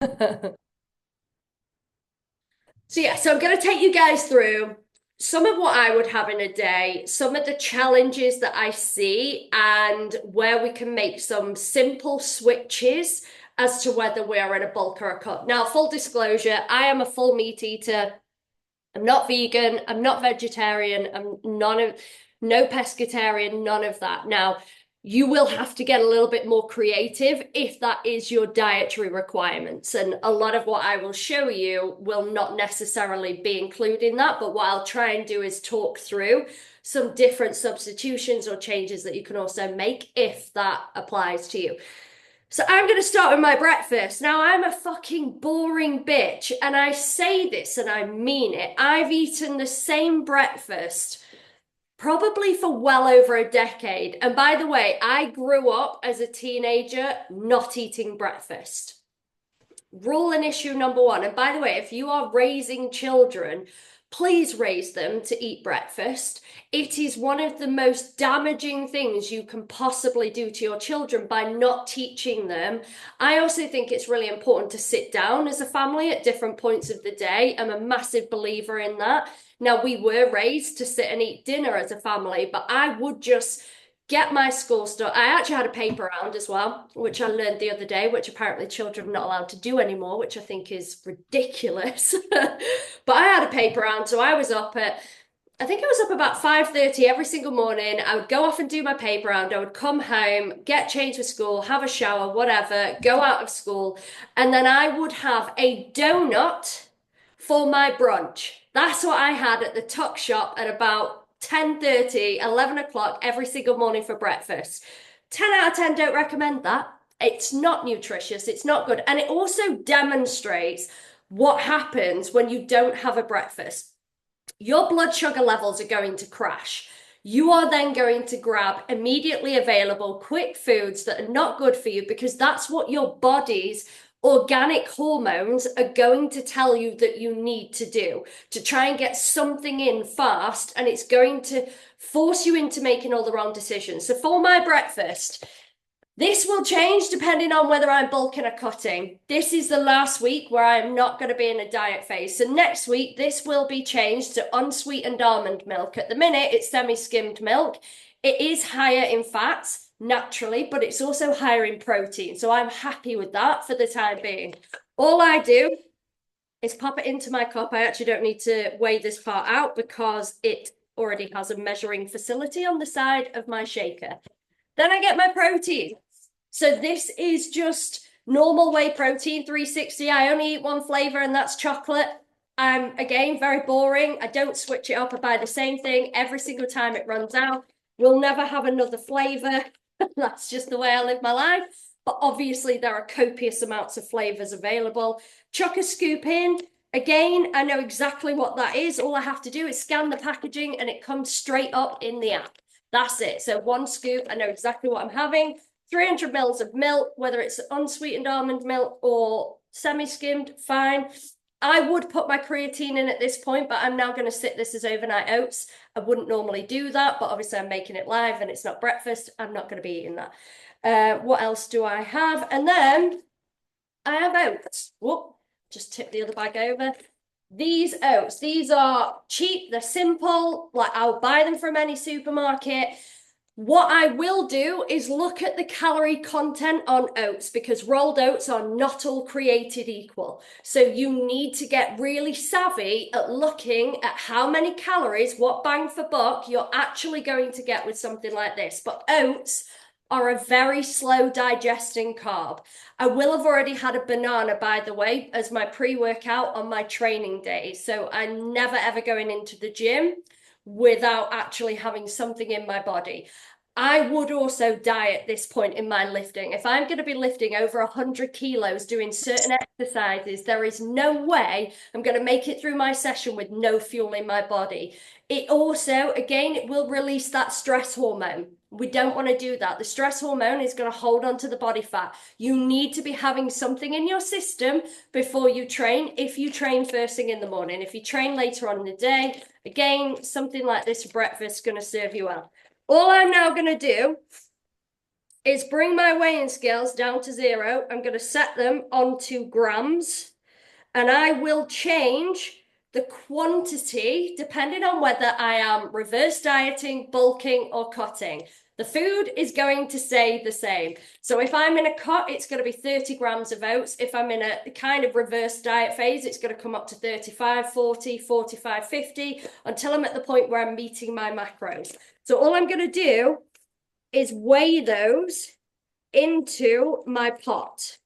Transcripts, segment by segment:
So I'm going to take you guys through some of what I would have in a day, some of the challenges that I see, and where we can make some simple switches as to whether we're in a bulk or a cut. Now, full disclosure, I am a full meat eater. I'm not vegan, I'm not vegetarian, I'm none of no pescatarian, none of that. Now, you will have to get a little bit more creative if that is your dietary requirements. And a lot of what I will show you will not necessarily be including that, but what I'll try and do is talk through some different substitutions or changes that you can also make if that applies to you. So I'm going to start with my breakfast. Now, I'm a fucking boring bitch, and I say this and I mean it. I've eaten the same breakfast probably for well over a decade. And by the way, I grew up as a teenager not eating breakfast. Rule and issue number one. And by the way, if you are raising children, please raise them to eat breakfast. It is one of the most damaging things you can possibly do to your children by not teaching them. I also think it's really important to sit down as a family at different points of the day. I'm a massive believer in that. Now, we were raised to sit and eat dinner as a family, but I would just get my school stuff. I actually had a paper round as well, which I learned the other day, which apparently children are not allowed to do anymore, which I think is ridiculous. But I had a paper round, so I think I was up about 5:30 every single morning. I would go off and do my paper round. I would come home, get changed for school, have a shower, whatever, go out of school, and then I would have a donut for my brunch. That's what I had at the tuck shop at about 10:30, 11 o'clock every single morning for breakfast. 10 out of 10 don't recommend that. It's not nutritious, it's not good. And it also demonstrates what happens when you don't have a breakfast. Your blood sugar levels are going to crash. You are then going to grab immediately available quick foods that are not good for you because that's what your body's organic hormones are going to tell you that you need to do to try and get something in fast, and it's going to force you into making all the wrong decisions. So for my breakfast, this will change depending on whether I'm bulking or cutting. This is the last week where I am not going to be in a diet phase. So next week, this will be changed to unsweetened almond milk. At the minute, it's semi-skimmed milk. It is higher in fats naturally, but it's also higher in protein. So I'm happy with that for the time being. All I do is pop it into my cup. I actually don't need to weigh this part out because it already has a measuring facility on the side of my shaker. Then I get my protein. So this is just normal whey protein, 360. I only eat one flavor, and that's chocolate. I'm, again, very boring. I don't switch it up. I buy the same thing every single time it runs out. We'll never have another flavor. That's just the way I live my life. But obviously, there are copious amounts of flavors available. Chuck a scoop in. Again, I know exactly what that is. All I have to do is scan the packaging and it comes straight up in the app. That's it. So one scoop, I know exactly what I'm having. 300 mils of milk, whether it's unsweetened almond milk or semi-skimmed, fine. I would put my creatine in at this point, but I'm now going to sit this as overnight oats. I wouldn't normally do that, but obviously I'm making it live and it's not breakfast. I'm not going to be eating that. What else do I have? And then I have oats. Whoop, just tip the other bag over. These oats, these are cheap, they're simple, like I'll buy them from any supermarket. What I will do is look at the calorie content on oats because rolled oats are not all created equal. So you need to get really savvy at looking at how many calories, what bang for buck you're actually going to get with something like this. But oats are a very slow digesting carb. I will have already had a banana, by the way, as my pre-workout on my training days. So I'm never ever going into the gym without actually having something in my body. I would also die at this point in my lifting. If I'm going to be lifting over 100 kilos doing certain exercises, there is no way I'm going to make it through my session with no fuel in my body. It also, again, it will release that stress hormone. We don't want to do that. The stress hormone is going to hold on to the body fat. You need to be having something in your system before you train. If you train first thing in the morning, if you train later on in the day, again, something like this for breakfast is going to serve you well. All I'm now going to do is bring my weighing scales down to 0. I'm going to set them onto grams, and I will change the quantity depending on whether I am reverse dieting, bulking, or cutting. The food is going to stay the same. So if I'm in a cut, it's going to be 30 grams of oats. If I'm in a kind of reverse diet phase, it's going to come up to 35, 40, 45, 50 until I'm at the point where I'm meeting my macros. So all I'm going to do is weigh those into my pot.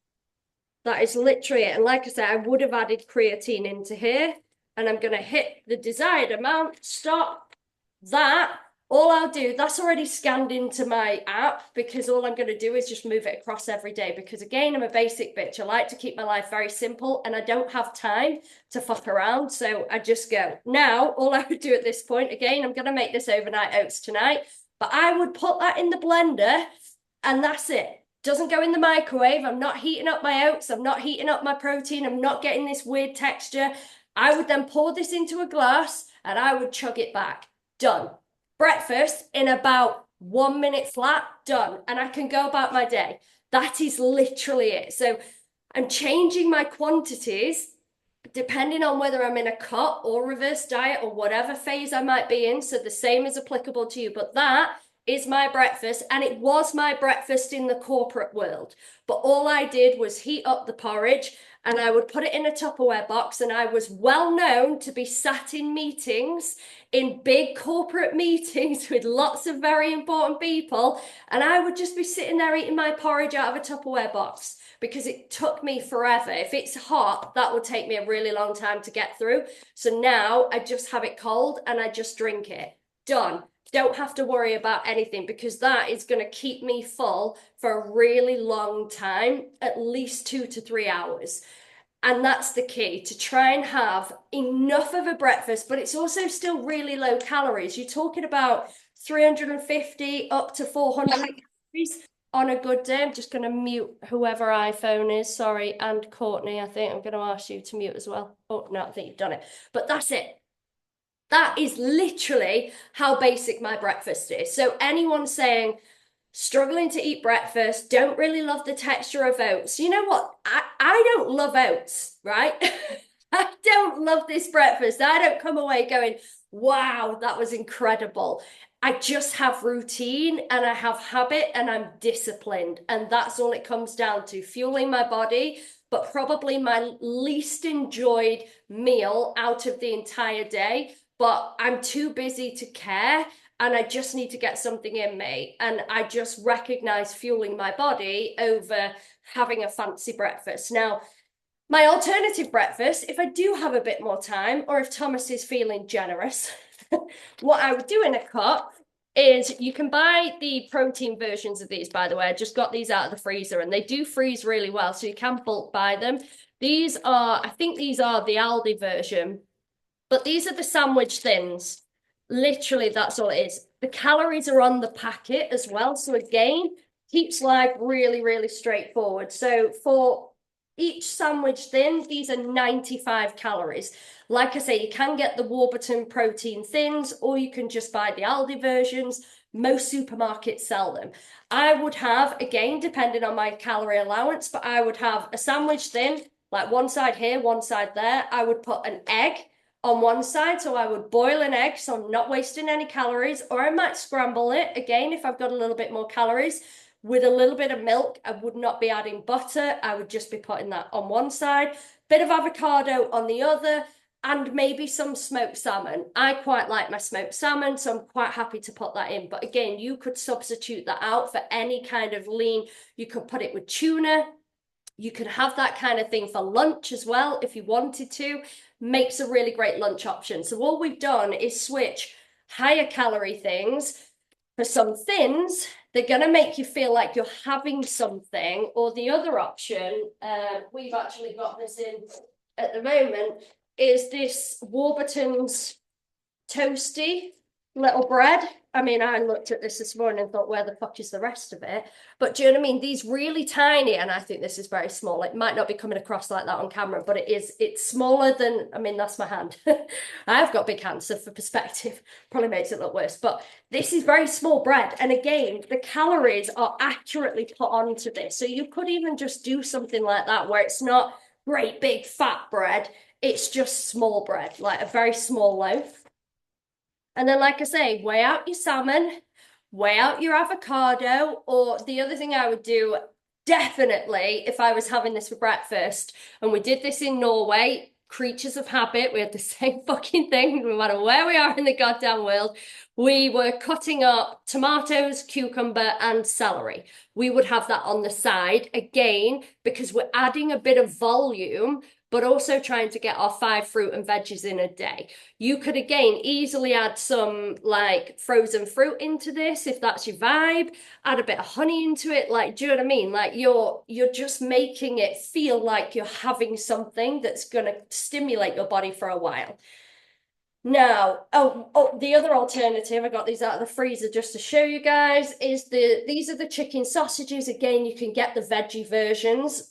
That is literally it. And like I said, I would have added creatine into here, and I'm going to hit the desired amount, stop that. All I'll do, that's already scanned into my app, because all I'm going to do is just move it across every day. Because again, I'm a basic bitch. I like to keep my life very simple, and I don't have time to fuck around. So I just go. Now, all I would do at this point, again, I'm going to make this overnight oats tonight, but I would put that in the blender, and that's it. Doesn't go in the microwave. I'm not heating up my oats. I'm not heating up my protein. I'm not getting this weird texture. I would then pour this into a glass and I would chug it back. Done. Breakfast in about 1 minute flat, done. And I can go about my day. That is literally it. So I'm changing my quantities depending on whether I'm in a cut or reverse diet or whatever phase I might be in. So the same is applicable to you. But that is my breakfast, and it was my breakfast in the corporate world. But all I did was heat up the porridge, and I would put it in a Tupperware box, and I was well known to be sat in meetings, in big corporate meetings with lots of very important people, and I would just be sitting there eating my porridge out of a Tupperware box, because it took me forever. If it's hot, that would take me a really long time to get through. So now I just have it cold and I just drink it. Done. Don't have to worry about anything, because that is going to keep me full for a really long time, at least 2 to 3 hours. And that's the key, to try and have enough of a breakfast, but it's also still really low calories. You're talking about 350 up to 400 calories on a good day. I'm just going to mute whoever iPhone is. Sorry. And Courtney, I think I'm going to ask you to mute as well. Oh, no, I think you've done it. But that's it. That is literally how basic my breakfast is. So anyone saying, struggling to eat breakfast, don't really love the texture of oats. You know what? I don't love oats, right? I don't love this breakfast. I don't come away going, wow, that was incredible. I just have routine and I have habit and I'm disciplined. And that's all it comes down to, fueling my body. But probably my least enjoyed meal out of the entire day. But I'm too busy to care, and I just need to get something in me. And I just recognize fueling my body over having a fancy breakfast. Now, my alternative breakfast, if I do have a bit more time, or if Thomas is feeling generous, what I would do in a cup is, you can buy the protein versions of these, by the way. I just got these out of the freezer, and they do freeze really well, so you can bulk buy them. These are, I think these are the Aldi version, but these are the sandwich thins. Literally, that's all it is. The calories are on the packet as well. So again, keeps life really, really straightforward. So for each sandwich thin, these are 95 calories. Like I say, you can get the Warburton protein thins, or you can just buy the Aldi versions. Most supermarkets sell them. I would have, again, depending on my calorie allowance, but I would have a sandwich thin, like one side here, one side there. I would put an egg on one side, so I would boil an egg, so I'm not wasting any calories, or I might scramble it, again, if I've got a little bit more calories, with a little bit of milk. I would not be adding butter. I would just be putting that on one side, bit of avocado on the other, and maybe some smoked salmon. I quite like my smoked salmon, so I'm quite happy to put that in. But again, you could substitute that out for any kind of lean. You could put it with tuna. You could have that kind of thing for lunch as well if you wanted to. Makes a really great lunch option. So all we've done is switch higher calorie things for some thins. They're going to make you feel like you're having something. Or the other option, we've actually got this in at the moment, is this Warburton's Toasty. little bread. I mean, I looked at this morning and thought, where the fuck is the rest of it? But do you know what I mean? These really tiny, and I think this is very small. It might not be coming across like that on camera, but it is, it's smaller than, I mean, that's my hand. I've got big hands, so for perspective, probably makes it look worse. But this is very small bread. And again, the calories are accurately put onto this. So you could even just do something like that where it's not great big fat bread, it's just small bread, like a very small loaf. And then, like I say, weigh out your salmon, weigh out your avocado, or the other thing I would do definitely if I was having this for breakfast, and we did this in Norway, creatures of habit, we had the same fucking thing, no matter where we are in the goddamn world. We were cutting up tomatoes, cucumber, and celery. We would have that on the side again because we're adding a bit of volume, but also trying to get our 5 fruit and veggies in a day. You could again easily add some like frozen fruit into this if that's your vibe. Add a bit of honey into it. Like, do you know what I mean? Like you're just making it feel like you're having something that's gonna stimulate your body for a while. Now, the other alternative, I got these out of the freezer just to show you guys, is these are the chicken sausages. Again, you can get the veggie versions,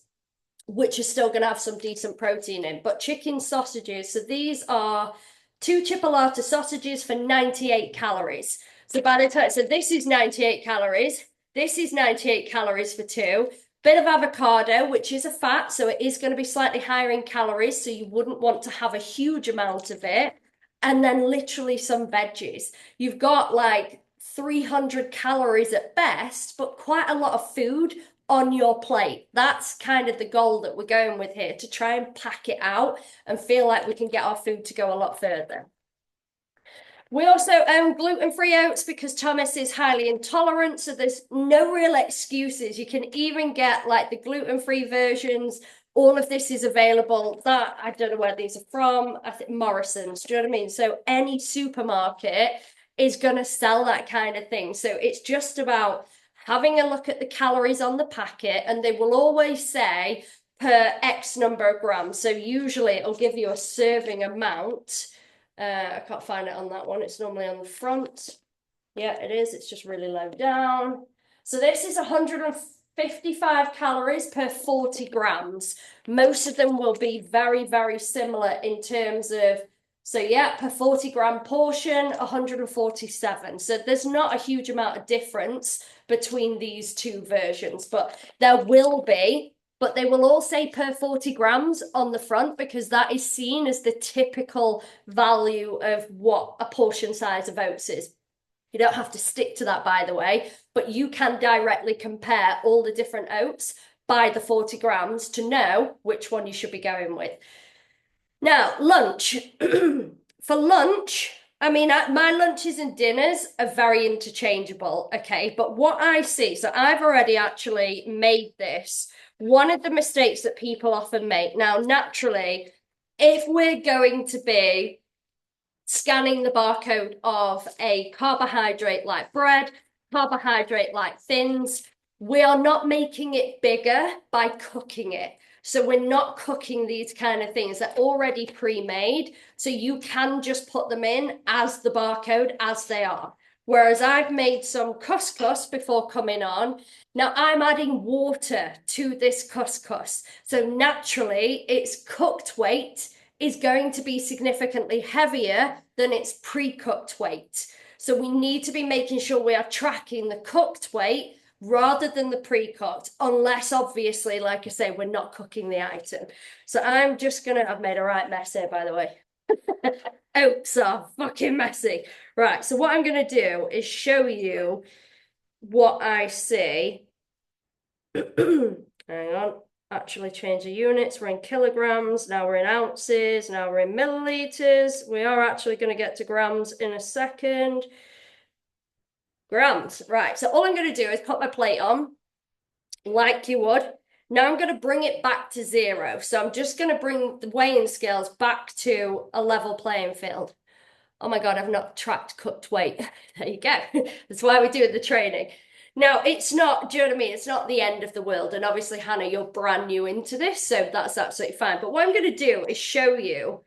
which are still going to have some decent protein in. But chicken sausages, so these are 2 chipolata sausages for 98 calories. So by the time, so this is 98 calories. This is 98 calories for two. Bit of avocado, which is a fat, so it is going to be slightly higher in calories, so you wouldn't want to have a huge amount of it. And then literally some veggies. You've got like 300 calories at best, but quite a lot of food on your plate. That's kind of the goal that we're going with here, to try and pack it out and feel like we can get our food to go a lot further. We also own gluten-free oats because Thomas is highly intolerant, so there's no real excuses. You can even get like the gluten-free versions. All of this is available. That I don't know where these are from. I think Morrison's. Do you know what I mean? So any supermarket is going to sell that kind of thing. So it's just about having a look at the calories on the packet, and they will always say per X number of grams. So usually it'll give you a serving amount. I can't find it on that one. It's normally on the front. Yeah, it is. It's just really low down. So this is 155 calories per 40 grams. Most of them will be very, very similar in terms of, so yeah, per 40-gram portion, 147. So there's not a huge amount of difference between these two versions, but there will be. But they will all say per 40 grams on the front because that is seen as the typical value of what a portion size of oats is. You don't have to stick to that, by the way, but you can directly compare all the different oats by the 40 grams to know which one you should be going with. Now, lunch. For lunch, I mean, my lunches and dinners are very interchangeable, okay? But what I see, so I've already actually made this. One of the mistakes that people often make. Now, naturally, if we're going to be scanning the barcode of a carbohydrate like bread, carbohydrate like thins, we are not making it bigger by cooking it. So we're not cooking these kind of things. They're already pre-made. So you can just put them in as the barcode as they are. Whereas I've made some couscous before coming on. Now I'm adding water to this couscous. So naturally its cooked weight is going to be significantly heavier than its pre-cooked weight. So we need to be making sure we are tracking the cooked weight rather than the pre-cooked, unless obviously, like I say, we're not cooking the item. So I'm just gonna, I've made a right mess here, by the way. Oats are fucking messy. Right, so what I'm gonna do is show you what I see. Hang on, actually change the units. We're in kilograms, now we're in ounces, now we're in milliliters. We are actually gonna get to grams in a second. Grams, right. So all I'm going to do is put my plate on like you would. Now I'm going to bring it back to 0. So I'm just going to bring the weighing scales back to a level playing field. Oh my God, I've not tracked cooked weight. There you go. That's why we're doing the training. Now, it's not, do you know what I mean? It's not the end of the world. And obviously, Hannah, you're brand new into this, so that's absolutely fine. But what I'm going to do is show you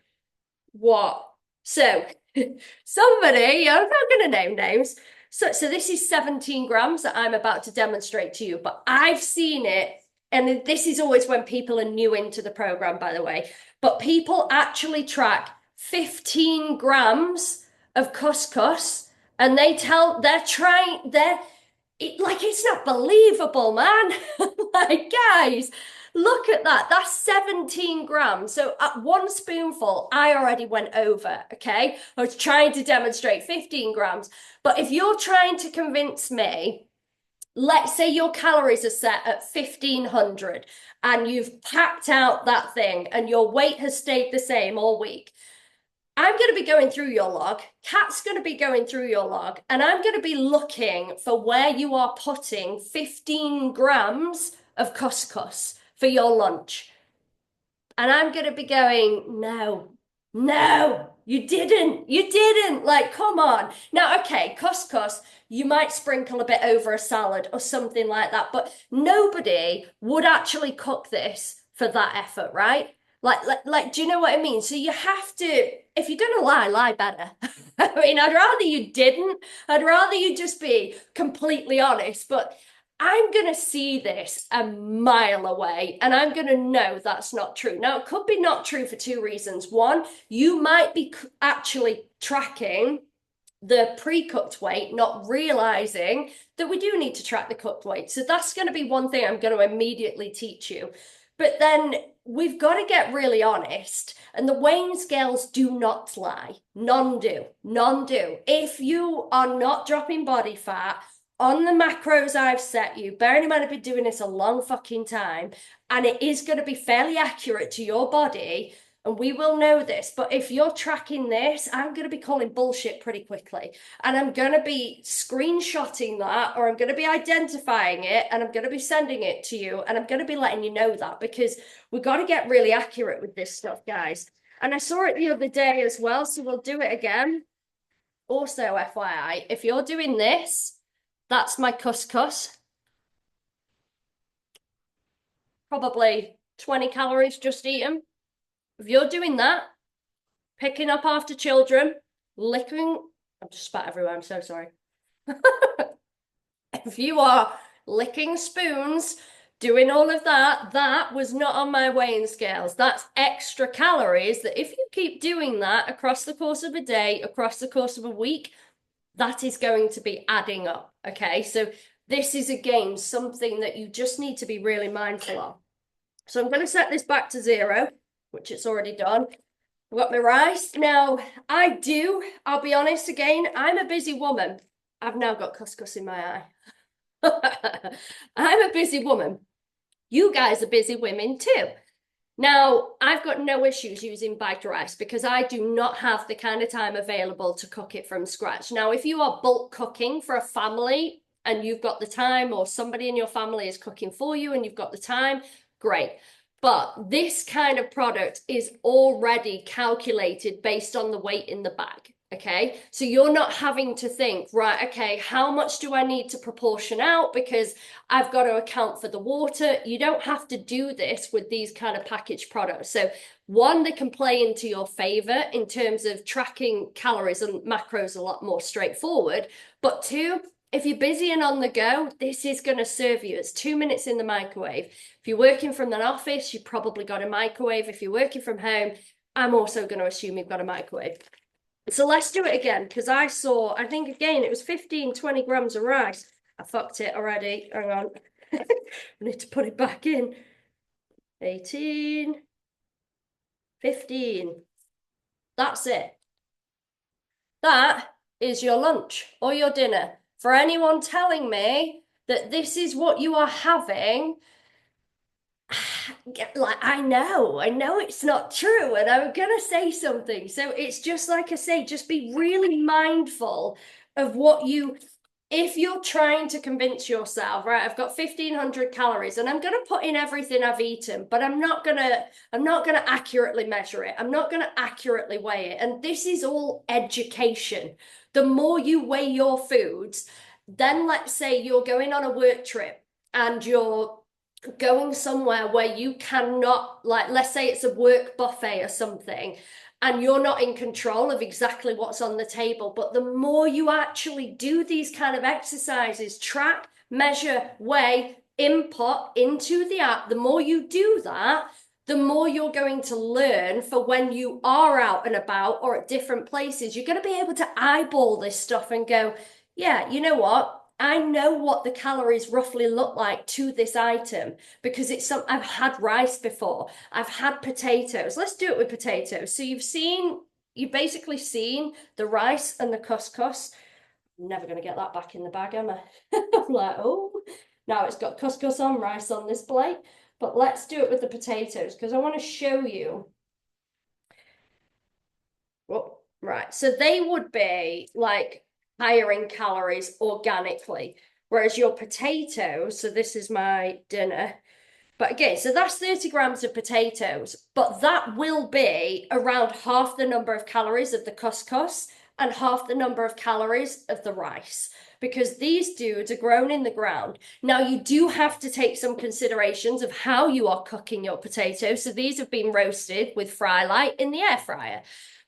what So somebody, I'm not going to name names. So this is 17 grams that I'm about to demonstrate to you, but I've seen it. And this is always when people are new into the program, by the way. But people actually track 15 grams of couscous and like it's not believable, man. Like, guys, look at that. That's 17 grams. So at one spoonful, I already went over, okay? I was trying to demonstrate 15 grams. But if you're trying to convince me, let's say your calories are set at 1500 and you've packed out that thing and your weight has stayed the same all week. I'm going to be going through your log. Kat's going to be going through your log, and I'm going to be looking for where you are putting 15 grams of couscous for your lunch. And I'm going to be going, no, no, you didn't. You didn't. Like, come on. Now, okay, couscous, you might sprinkle a bit over a salad or something like that, but nobody would actually cook this for that effort, right? Do you know what I mean? So you have to, if you're gonna lie better. I mean, I'd rather you didn't. I'd rather you just be completely honest, but I'm going to see this a mile away and I'm going to know that's not true. Now, it could be not true for two reasons. One, you might be actually tracking the pre-cooked weight, not realizing that we do need to track the cooked weight. So that's going to be one thing I'm going to immediately teach you. But then we've got to get really honest. And the weighing scales do not lie. None do. None do. If you are not dropping body fat, on the macros I've set you, bearing in mind I've been doing this a long fucking time, and it is going to be fairly accurate to your body, and we will know this. But if you're tracking this, I'm going to be calling bullshit pretty quickly. And I'm going to be screenshotting that, or I'm going to be identifying it, and I'm going to be sending it to you, and I'm going to be letting you know that, because we've got to get really accurate with this stuff, guys. And I saw it the other day as well, so we'll do it again. Also, FYI, if you're doing this, that's my couscous. Probably 20 calories just eaten. If you're doing that, picking up after children, licking, I'm just spat everywhere, I'm so sorry. If you are licking spoons, doing all of that, that was not on my weighing scales. That's extra calories that if you keep doing that across the course of a day, across the course of a week, that is going to be adding up. Okay, so this is again something that you just need to be really mindful of. So I'm going to set this back to 0, which it's already done. I've got my rice. Now, I'll be honest again, I'm a busy woman. I've now got couscous in my eye. I'm a busy woman. You guys are busy women too. Now, I've got no issues using bagged rice because I do not have the kind of time available to cook it from scratch. Now, if you are bulk cooking for a family and you've got the time, or somebody in your family is cooking for you and you've got the time, great. But this kind of product is already calculated based on the weight in the bag. Okay, so you're not having to think, right, okay, how much do I need to proportion out because I've got to account for the water. You don't have to do this with these kind of packaged products. So one, they can play into your favor in terms of tracking calories and macros a lot more straightforward. But two, if you're busy and on the go, this is going to serve you. It's 2 minutes in the microwave. If you're working from an office, you've probably got a microwave. If you're working from home, I'm also going to assume you've got a microwave. So let's do it again, because I think again, it was 15, 20 grams of rice. I fucked it already. Hang on. I need to put it back in. 18, 15. That's it. That is your lunch or your dinner. For anyone telling me that this is what you are having, like I know it's not true, and I'm gonna say something. So it's just like I say, just be really mindful of what you, if you're trying to convince yourself, right, I've got 1500 calories and I'm gonna put in everything I've eaten, but I'm not gonna accurately measure it. I'm not gonna accurately weigh it. And this is all education. The more you weigh your foods, then let's say you're going on a work trip and you're going somewhere where you cannot, like, let's say it's a work buffet or something, and you're not in control of exactly what's on the table. But the more you actually do these kind of exercises, track, measure, weigh, input into the app, the more you do that, the more you're going to learn for when you are out and about or at different places. You're going to be able to eyeball this stuff and go, yeah, you know what? I know what the calories roughly look like to this item because it's some I've had rice before. I've had potatoes. Let's do it with potatoes. So you've basically seen the rice and the couscous. I'm never going to get that back in the bag, am I? I'm like, oh, now it's got couscous on, rice on this plate. But let's do it with the potatoes because I want to show you. Well, right. So they would be like higher in calories organically, whereas your potatoes, so this is my dinner. But again, so that's 30 grams of potatoes, but that will be around half the number of calories of the couscous and half the number of calories of the rice because these dudes are grown in the ground. Now, you do have to take some considerations of how you are cooking your potatoes. So these have been roasted with fry light in the air fryer.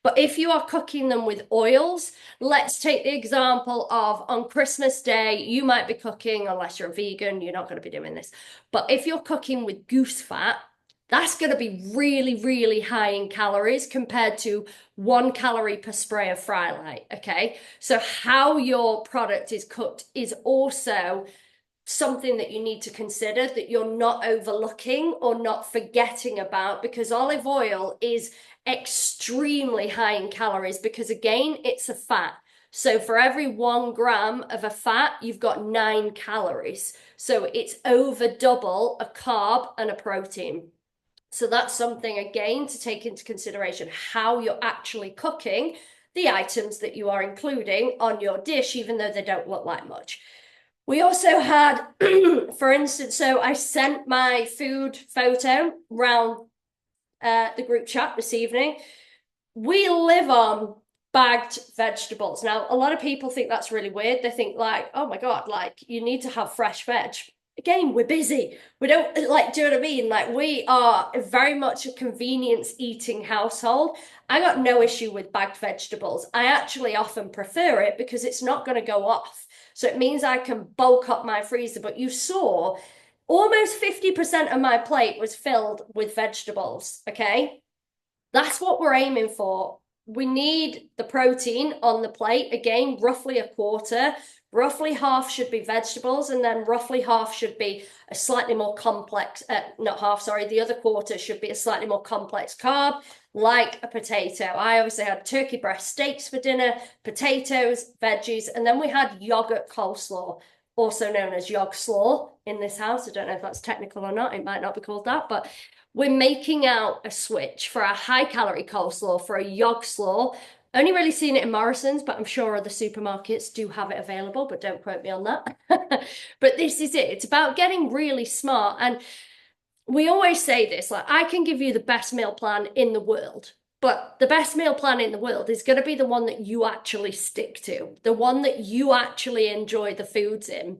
But if you are cooking them with oils, let's take the example of on Christmas Day, you might be cooking, unless you're a vegan, you're not going to be doing this. But if you're cooking with goose fat, that's going to be really, really high in calories compared to 1 calorie per spray of fry light. Okay. So, how your product is cooked is also something that you need to consider that you're not overlooking or not forgetting about because olive oil is extremely high in calories because, again, it's a fat. So for every 1 gram of a fat, you've got 9 calories. So it's over double a carb and a protein. So that's something, again, to take into consideration how you're actually cooking the items that you are including on your dish, even though they don't look like much. We also had, for instance, so I sent my food photo round the group chat this evening. We live on bagged vegetables. Now, a lot of people think that's really weird. They think like, oh my God, like you need to have fresh veg. Again, we're busy. We don't like, do you know what I mean? Like we are very much a convenience eating household. I got no issue with bagged vegetables. I actually often prefer it because it's not going to go off. So it means I can bulk up my freezer. But you saw almost 50% of my plate was filled with vegetables. Okay. That's what we're aiming for. We need the protein on the plate. Again, roughly a quarter. Roughly half should be vegetables, and then roughly half should be a slightly more complex, not half, sorry, the other quarter should be a slightly more complex carb, like a potato. I obviously had turkey breast steaks for dinner, potatoes, veggies, and then we had yogurt coleslaw, also known as yog slaw in this house. I don't know if that's technical or not. It might not be called that, but we're making out a switch for a high calorie coleslaw for a yog slaw. Only really seen it in Morrison's, but I'm sure other supermarkets do have it available, but don't quote me on that. But this is it. It's about getting really smart. And we always say this, like, I can give you the best meal plan in the world, but the best meal plan in the world is going to be the one that you actually stick to, the one that you actually enjoy the foods in.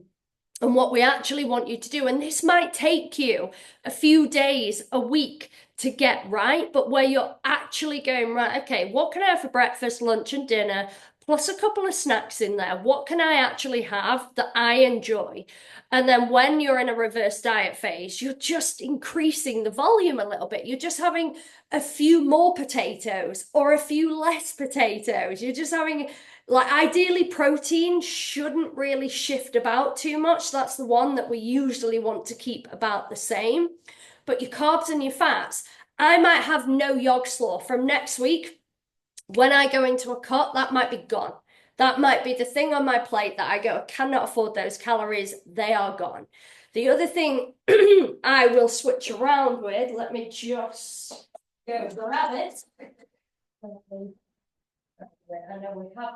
And what we actually want you to do, and this might take you a few days, a week to get right, but where you're actually going, right, okay, what can I have for breakfast, lunch, and dinner, plus a couple of snacks in there? What can I actually have that I enjoy? And then when you're in a reverse diet phase, you're just increasing the volume a little bit. You're just having a few more potatoes or a few less potatoes. You're just having, like, ideally protein shouldn't really shift about too much. That's the one that we usually want to keep about the same. But your carbs and your fats, I might have no yog slaw from next week. When I go into a cut, that might be gone. That might be the thing on my plate that I go, I cannot afford those calories. They are gone. The other thing I will switch around with, let me just go grab it. I know we have.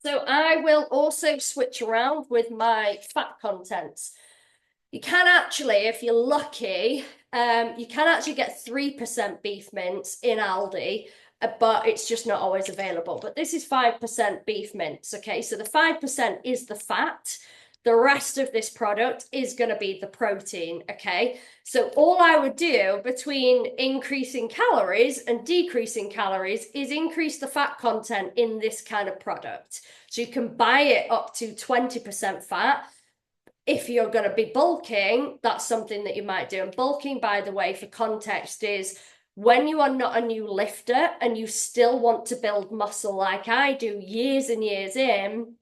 So I will also switch around with my fat contents. You can actually, if you're lucky, you can actually get 3% beef mince in Aldi. but it's just not always available. But this is 5% beef mince, okay? So the 5% is the fat. The rest of this product is going to be the protein, okay? So all I would do between increasing calories and decreasing calories is increase the fat content in this kind of product. So you can buy it up to 20% fat. If you're going to be bulking, that's something that you might do. And bulking, by the way, for context, is when you are not a new lifter and you still want to build muscle like I do years and years in,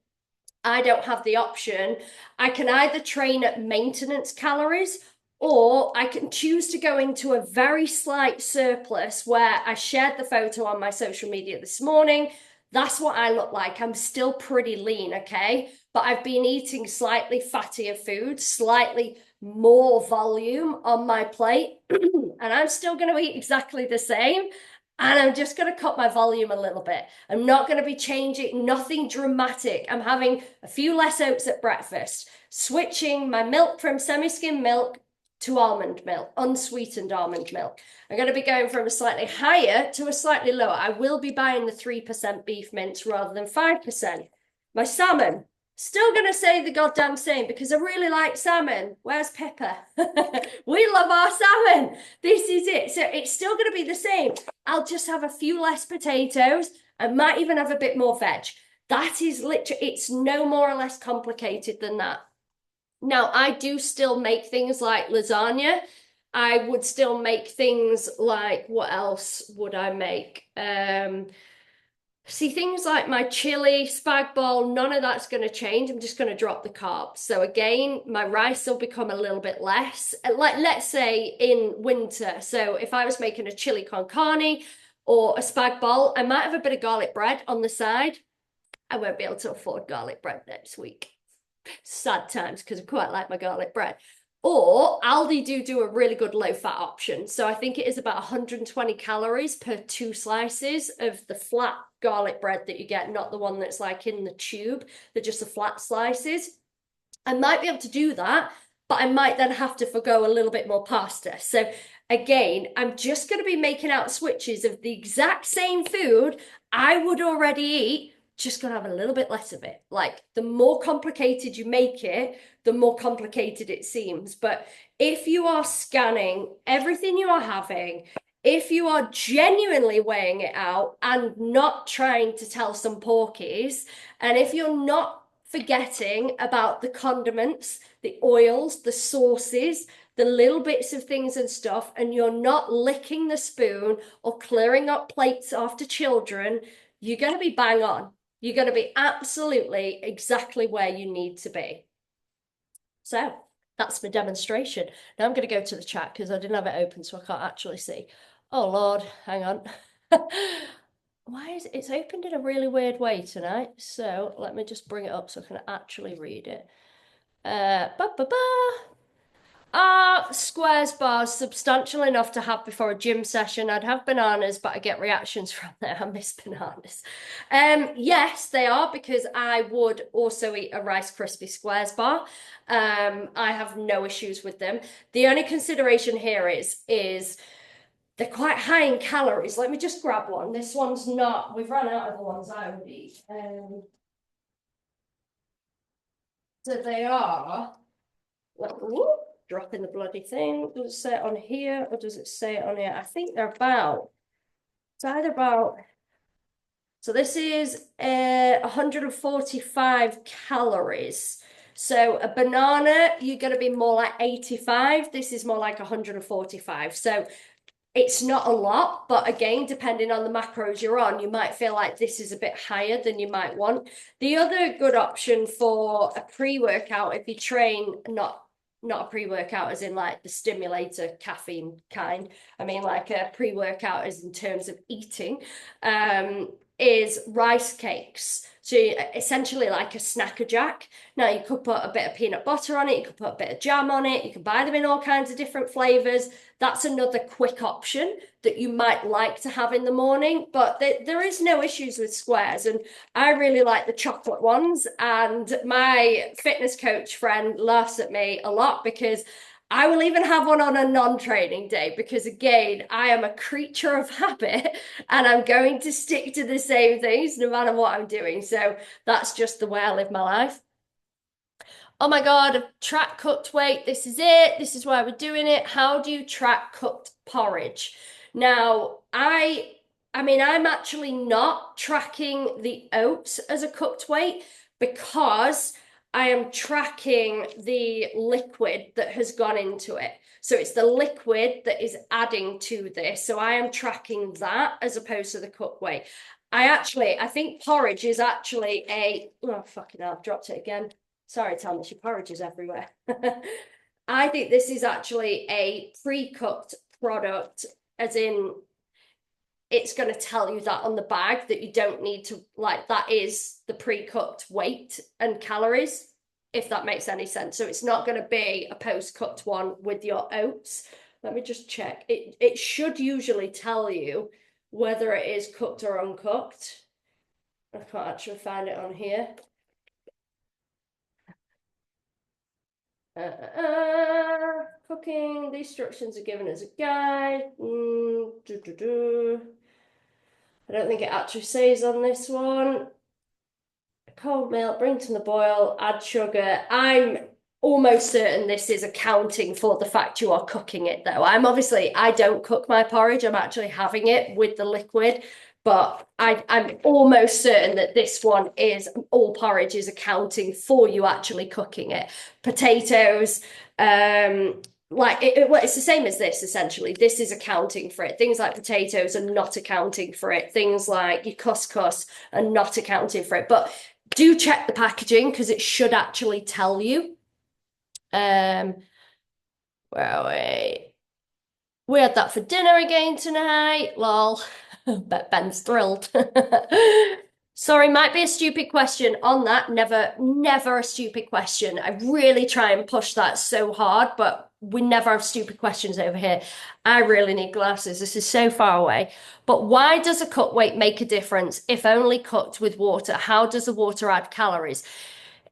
I don't have the option. I can either train at maintenance calories or I can choose to go into a very slight surplus where I shared the photo on my social media this morning. That's what I look like. I'm still pretty lean, okay? But I've been eating slightly fattier food, slightly more volume on my plate, and I'm still going to eat exactly the same. And I'm just going to cut my volume a little bit. I'm not going to be changing, nothing dramatic. I'm having a few less oats at breakfast, switching my milk from semi-skim milk to almond milk, unsweetened almond milk. I'm going to be going from a slightly higher to a slightly lower. I will be buying the 3% beef mince rather than 5%. My salmon, still going to say the goddamn same because I really like salmon. Where's Pepper? We love our salmon. This is it. So it's still going to be the same. I'll just have a few less potatoes. I might even have a bit more veg. That is literally, it's no more or less complicated than that. Now, I do still make things like lasagna. I would still make things like, what else would I make? See, things like my chili, spag bol, none of that's going to change. I'm just going to drop the carbs. So again, my rice will become a little bit less. Like, let's say in winter. So if I was making a chili con carne or a spag bol, I might have a bit of garlic bread on the side. I won't be able to afford garlic bread next week. Sad times because I quite like my garlic bread. Or Aldi do a really good low fat option. So I think it is about 120 calories per 2 slices of the flat garlic bread that you get, not the one that's like in the tube. They're just the flat slices. I might be able to do that, but I might then have to forgo a little bit more pasta. So again, I'm just going to be making out switches of the exact same food I would already eat, just gonna have a little bit less of it. Like the more complicated you make it, the more complicated it seems. But if you are scanning everything you are having, if you are genuinely weighing it out and not trying to tell some porkies, and if you're not forgetting about the condiments, the oils, the sauces, the little bits of things and stuff, and you're not licking the spoon or clearing up plates after children, you're going to be bang on. You're going to be absolutely exactly where you need to be. So that's my demonstration. Now I'm going to go to the chat because I didn't have it open, so I can't actually see. Oh, Lord, hang on. Why is it's opened in a really weird way tonight? So let me just bring it up so I can actually read it. Are squares bars substantial enough to have before a gym session? I'd have bananas, but I get reactions from there. I miss bananas. Yes, they are, because I would also eat a Rice Krispie Squares bar. I have no issues with them. The only consideration here is they're quite high in calories. Let me just grab one. This one's not, we've run out of the ones I would eat. So they are, ooh, dropping the bloody thing. Does it say it on here or does it say it on here? I think they're about, it's either about, so this is 145 calories. So a banana, you're going to be more like 85. This is more like 145. So it's not a lot, but again, depending on the macros you're on, you might feel like this is a bit higher than you might want. The other good option for a pre-workout, if you train, not a pre-workout as in like the stimulator caffeine kind, I mean like a pre-workout as in terms of eating, is rice cakes. So essentially like a Snacker Jack. Now you could put a bit of peanut butter on it, you could put a bit of jam on it, you can buy them in all kinds of different flavors. That's another quick option that you might like to have in the morning, but there is no issues with squares. And I really like the chocolate ones. And my fitness coach friend laughs at me a lot because I will even have one on a non-training day because, again, I am a creature of habit and I'm going to stick to the same things no matter what I'm doing. So that's just the way I live my life. Oh my God, I've tracked cooked weight. This is it. This is why we're doing it. How do you track cooked porridge? Now, I mean, I'm actually not tracking the oats as a cooked weight because I am tracking the liquid that has gone into it. So it's the liquid that is adding to this. So I am tracking that as opposed to the cooked weight. I think porridge is actually oh, fucking hell, I've dropped it again. Sorry, Thomas, your porridge is everywhere. I think this is actually a pre-cooked product, as in it's going to tell you that on the bag that you don't need to, like, that is the pre-cooked weight and calories, if that makes any sense. So it's not going to be a post-cooked one with your oats. Let me just check. It should usually tell you whether it is cooked or uncooked. I can't actually find it on here. Cooking. These instructions are given as a guide. I don't think it actually says on this one. Cold milk, bring to the boil, add sugar. I'm almost certain this is accounting for the fact you are cooking it, though. I don't cook my porridge. I'm actually having it with the liquid, but I'm almost certain that this one is all porridge is accounting for you actually cooking it. Potatoes, it's the same as this essentially. This is accounting for it. Things like potatoes are not accounting for it. Things like your couscous are not accounting for it. But do check the packaging because it should actually tell you. Where are we? We had that for dinner again tonight. Lol. Bet Ben's thrilled. Sorry, might be a stupid question on that. Never a stupid question. I really try and push that so hard, but we never have stupid questions over here. I really need glasses. This is so far away. But why does a cook weight make a difference if only cooked with water? How does the water add calories?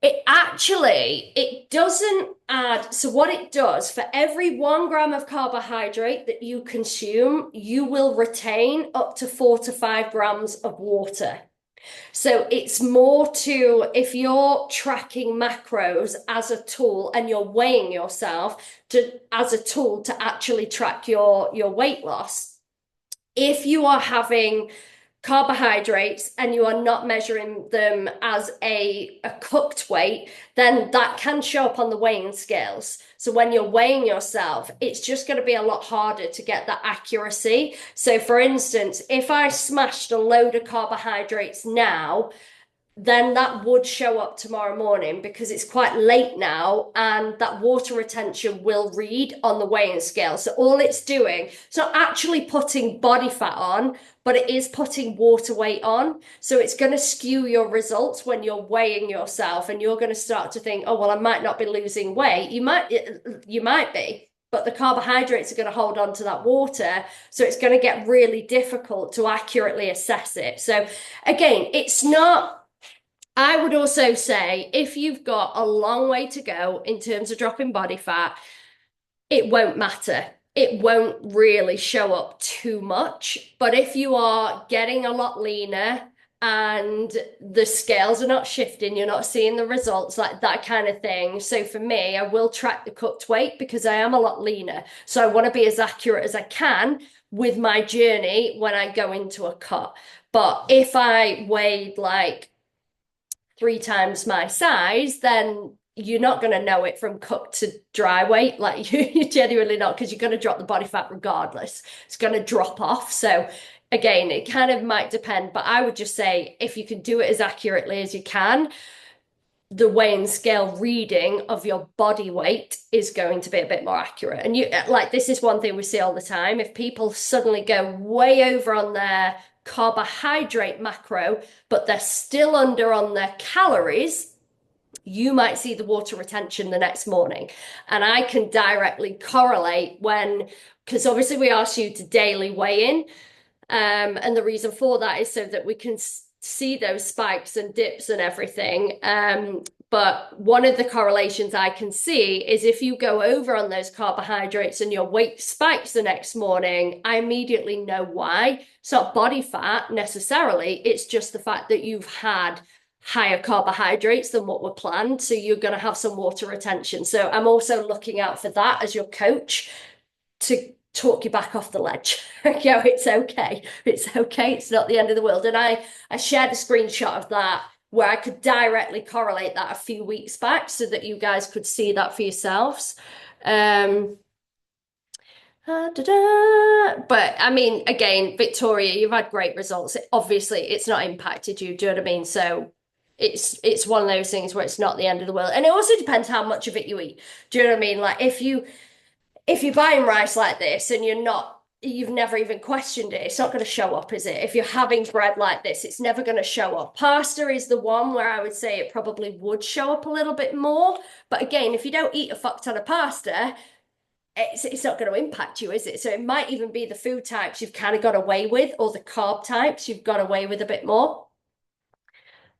It doesn't add. So what it does, for every 1 gram of carbohydrate that you consume, you will retain up to 4 to 5 grams of water. So it's more to, if you're tracking macros as a tool and you're weighing yourself as a tool to actually track your weight loss, if you are having carbohydrates and you are not measuring them as a cooked weight, then that can show up on the weighing scales. So when you're weighing yourself, it's just going to be a lot harder to get that accuracy. So for instance, if I smashed a load of carbohydrates now, then that would show up tomorrow morning because it's quite late now and that water retention will read on the weighing scale. So all it's doing, it's not actually putting body fat on, but it is putting water weight on. So it's going to skew your results when you're weighing yourself and you're going to start to think, oh, well, I might not be losing weight. You might be. But the carbohydrates are going to hold on to that water. So it's going to get really difficult to accurately assess it. So again, it's not. I would also say if you've got a long way to go in terms of dropping body fat, it won't matter. It won't really show up too much. But if you are getting a lot leaner and the scales are not shifting, you're not seeing the results, like that kind of thing. So for me, I will track the cooked weight because I am a lot leaner. So I want to be as accurate as I can with my journey when I go into a cut. But if I weighed like 3 times my size, then you're not going to know it from cooked to dry weight. Like you're genuinely not, because you're going to drop the body fat regardless. It's going to drop off. So again, it kind of might depend, but I would just say if you can do it as accurately as you can, the weighing scale reading of your body weight is going to be a bit more accurate. And you like, this is one thing we see all the time. If people suddenly go way over on their carbohydrate macro, but they're still under on their calories, you might see the water retention the next morning. And I can directly correlate because obviously we ask you to daily weigh in. And the reason for that is so that we can see those spikes and dips and everything. But one of the correlations I can see is if you go over on those carbohydrates and your weight spikes the next morning, I immediately know why. It's not body fat necessarily, it's just the fact that you've had higher carbohydrates than what were planned. So you're going to have some water retention. So I'm also looking out for that as your coach to talk you back off the ledge. It's okay. It's okay. It's not the end of the world. And I shared a screenshot of that where I could directly correlate that a few weeks back so that you guys could see that for yourselves. But I mean, again, Victoria, you've had great results. Obviously, it's not impacted you. Do you know what I mean? So it's one of those things where it's not the end of the world. And it also depends how much of it you eat. Do you know what I mean? Like if you're buying rice like this and you've never even questioned it, it's not going to show up, is it? If you're having bread like this, it's never going to show up. Pasta is the one where I would say it probably would show up a little bit more. But again, if you don't eat a fuck ton of pasta, it's not going to impact you, is it? So it might even be the food types you've kind of got away with, or the carb types you've got away with a bit more.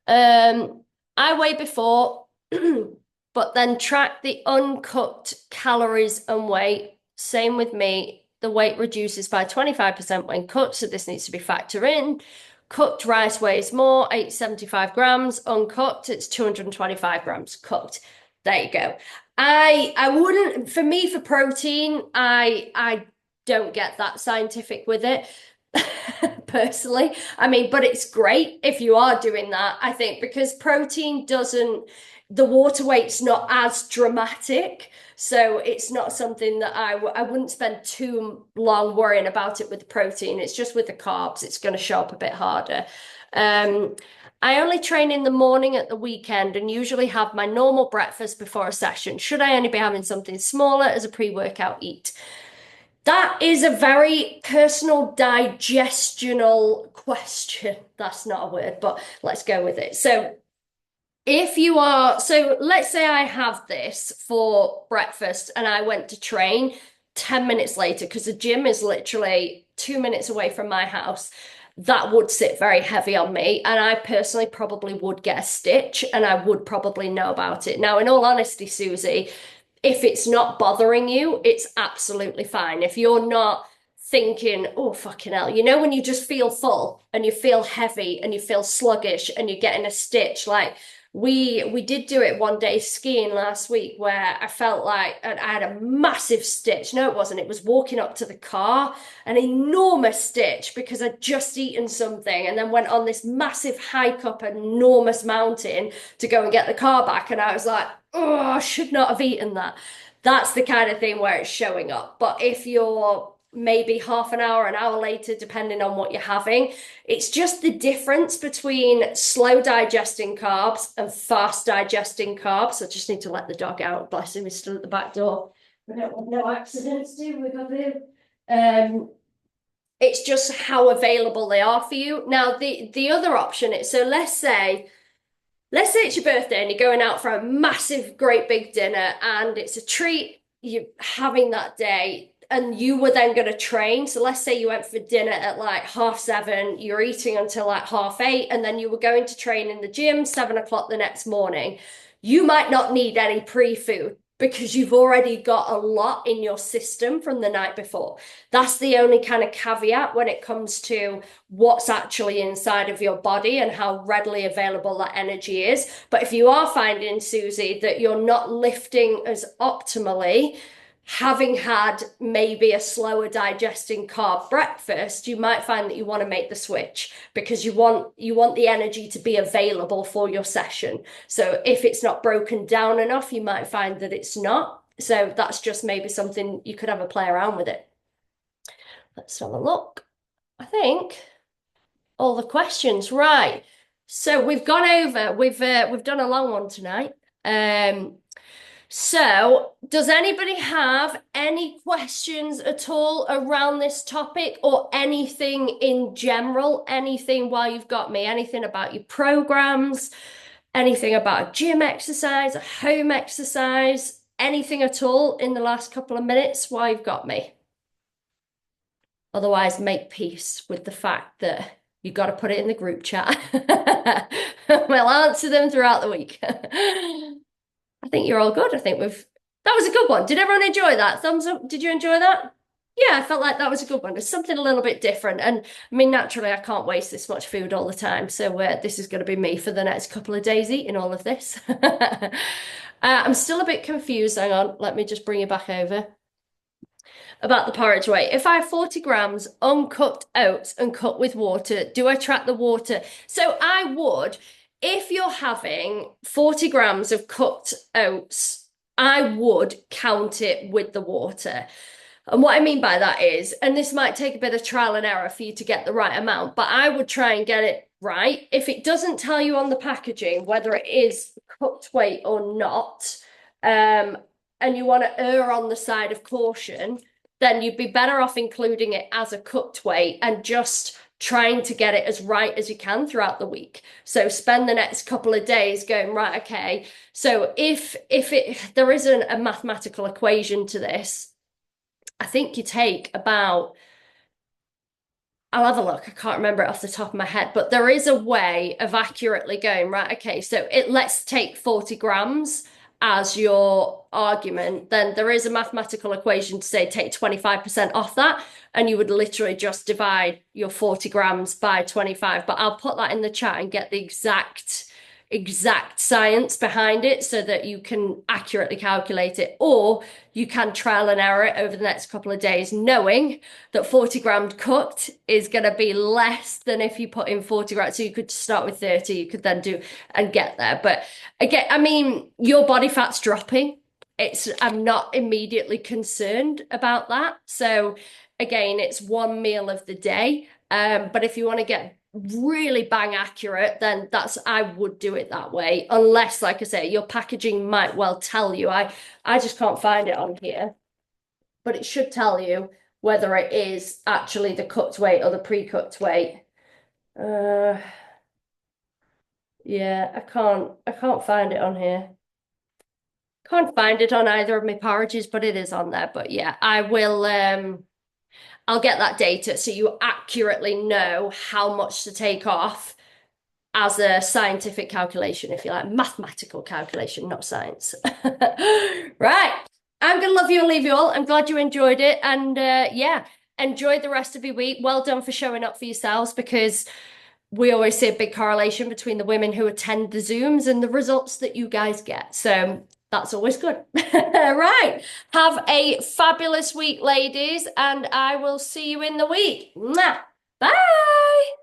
I weighed before, but then track the uncooked calories and weight. Same with me. The weight reduces by 25% when cooked, so this needs to be factored in. Cooked rice weighs more, 875 grams. Uncooked, it's 225 grams cooked. There you go. I wouldn't, for me, for protein, I don't get that scientific with it. Personally, I mean, but it's great if you are doing that, I think, because protein doesn't, the water weight's not as dramatic. So it's not something that I wouldn't spend too long worrying about it with the protein. It's just with the carbs, it's going to show up a bit harder. I only train in the morning at the weekend and usually have my normal breakfast before a session. Should I only be having something smaller as a pre-workout eat? That is a very personal digestional question. That's not a word, but let's go with it. So let's say I have this for breakfast and I went to train 10 minutes later because the gym is literally 2 minutes away from my house. That would sit very heavy on me. And I personally probably would get a stitch and I would probably know about it. Now, in all honesty, Susie, if it's not bothering you, it's absolutely fine. If you're not thinking, oh, fucking hell, when you just feel full and you feel heavy and you feel sluggish and you're getting a stitch, like we did do it one day skiing last week where I felt like I had a massive stitch. No, it wasn't. It was walking up to the car, an enormous stitch because I'd just eaten something and then went on this massive hike up an enormous mountain to go and get the car back. And I was like, oh, I should not have eaten that. That's the kind of thing where it's showing up. But if you're maybe half an hour later, depending on what you're having, it's just the difference between slow digesting carbs and fast digesting carbs. I just need to let the dog out. Bless him, he's still at the back door. We don't want no accidents, do we, Gavin? It's just how available they are for you. Now, the other option is, so let's say it's your birthday and you're going out for a massive, great big dinner and it's a treat you're having that day and you were then going to train. So let's say you went for dinner at like 7:30, you're eating until like 8:30, and then you were going to train in the gym 7 o'clock the next morning. You might not need any pre-food because you've already got a lot in your system from the night before. That's the only kind of caveat when it comes to what's actually inside of your body and how readily available that energy is. But if you are finding, Susie, that you're not lifting as optimally, having had maybe a slower digesting carb breakfast, you might find that you want to make the switch because you want the energy to be available for your session. So if it's not broken down enough, you might find that it's not. So that's just maybe something you could have a play around with it. Let's have a look. I think all the questions, right. So we've gone over, we've done a long one tonight. So, does anybody have any questions at all around this topic or anything in general? Anything while you've got me? Anything about your programs? Anything about a gym exercise, a home exercise? Anything at all in the last couple of minutes while you've got me? Otherwise, make peace with the fact that you've got to put it in the group chat. We'll answer them throughout the week. I think you're all good. I think that was a good one. Did everyone enjoy that? Thumbs up. Did you enjoy that? Yeah, I felt like that was a good one. It's something a little bit different. And I mean, naturally, I can't waste this much food all the time. So this is going to be me for the next couple of days eating all of this. I'm still a bit confused. Hang on, let me just bring you back over about the porridge weight. If I have 40 grams uncooked oats and cut with water, do I track the water? So I would, if you're having 40 grams of cooked oats, I would count it with the water. And what I mean by that is, and this might take a bit of trial and error for you to get the right amount, but I would try and get it right. If it doesn't tell you on the packaging whether it is cooked weight or not, and you want to err on the side of caution, then you'd be better off including it as a cooked weight and just trying to get it as right as you can throughout the week. So spend the next couple of days going, right, okay. So if there isn't a mathematical equation to this, I think you take about, I'll have a look. I can't remember it off the top of my head, but there is a way of accurately going, right, okay, so let's take 40 grams as your argument. Then there is a mathematical equation to say take 25% off that, and you would literally just divide your 40 grams by 25. But I'll put that in the chat and get the exact science behind it so that you can accurately calculate it, or you can trial and error it over the next couple of days, knowing that 40 grams cooked is going to be less than if you put in 40 grams. So you could start with 30, you could then do and get there. But again, I mean, your body fat's dropping. I'm not immediately concerned about that. So again, it's one meal of the day. But if you want to get really bang accurate, then I would do it that way. Unless, like I say, your packaging might well tell you. I just can't find it on here, but it should tell you whether it is actually the cooked weight or the pre-cooked weight. Yeah, I can't find it on here. Can't find it on either of my porridges, but it is on there. But yeah, I'll get that data so you accurately know how much to take off as a scientific calculation, if you like, mathematical calculation, not science. Right. I'm going to love you and leave you all. I'm glad you enjoyed it. And yeah, enjoy the rest of your week. Well done for showing up for yourselves, because we always see a big correlation between the women who attend the Zooms and the results that you guys get. So that's always good. Right. Have a fabulous week, ladies, and I will see you in the week. Mwah. Bye.